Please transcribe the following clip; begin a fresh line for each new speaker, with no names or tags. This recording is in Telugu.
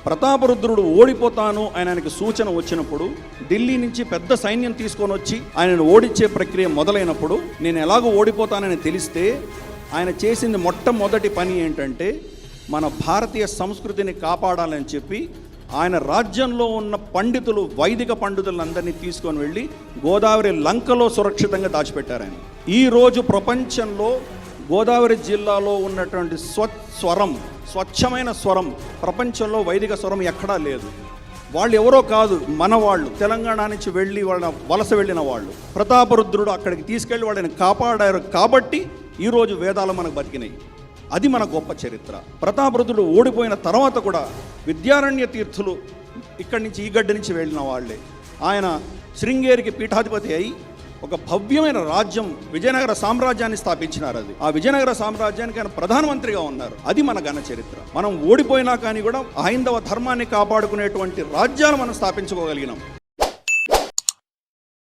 ప్రతాపరుద్రుడు ఓడిపోతాను ఆయనకి సూచన వచ్చినప్పుడు ఢిల్లీ నుంచి పెద్ద సైన్యం తీసుకొని వచ్చి ఆయనను ఓడించే ప్రక్రియ మొదలైనప్పుడు నేను ఎలాగో ఓడిపోతానని తెలిస్తే ఆయన చేసింది మొట్టమొదటి పని ఏంటంటే మన భారతీయ సంస్కృతిని కాపాడాలని చెప్పి ఆయన రాజ్యంలో ఉన్న పండితులు, వైదిక పండితులందరినీ తీసుకొని వెళ్ళి గోదావరి లంకలో సురక్షితంగా దాచిపెట్టారు ఆయన. ఈరోజు ప్రపంచంలో గోదావరి జిల్లాలో ఉన్నటువంటి స్వచ్ఛమైన స్వరం ప్రపంచంలో వైదిక స్వరం ఎక్కడా లేదు. వాళ్ళు ఎవరో కాదు, మన వాళ్ళు, తెలంగాణ నుంచి వెళ్ళి వాళ్ళ వలస వెళ్ళిన వాళ్ళు. ప్రతాపరుద్రుడు అక్కడికి తీసుకెళ్ళి వాళ్ళని కాపాడారు కాబట్టి ఈరోజు వేదాలు మనకు బతికినాయి. అది మన గొప్ప చరిత్ర. ప్రతాపరుద్రుడు ఓడిపోయిన తర్వాత కూడా విద్యారణ్య తీర్థులు ఇక్కడి నుంచి, ఈ గడ్డ నుంచి వెళ్ళిన వాళ్ళే. ఆయన శృంగేరికి పీఠాధిపతి అయి ఒక భవ్యమైన రాజ్యం, విజయనగర సామ్రాజ్యాన్ని స్థాపించినారు. ఆ విజయనగర సామ్రాజ్యానికి ఆయన ప్రధానమంత్రిగా ఉన్నారు. అది మన ఘన చరిత్ర. మనం ఓడిపోయినా కానీ కూడా హైందవ ధర్మాన్ని కాపాడుకునేటువంటి రాజ్యాలు మనం స్థాపించుకోగలిగినాం.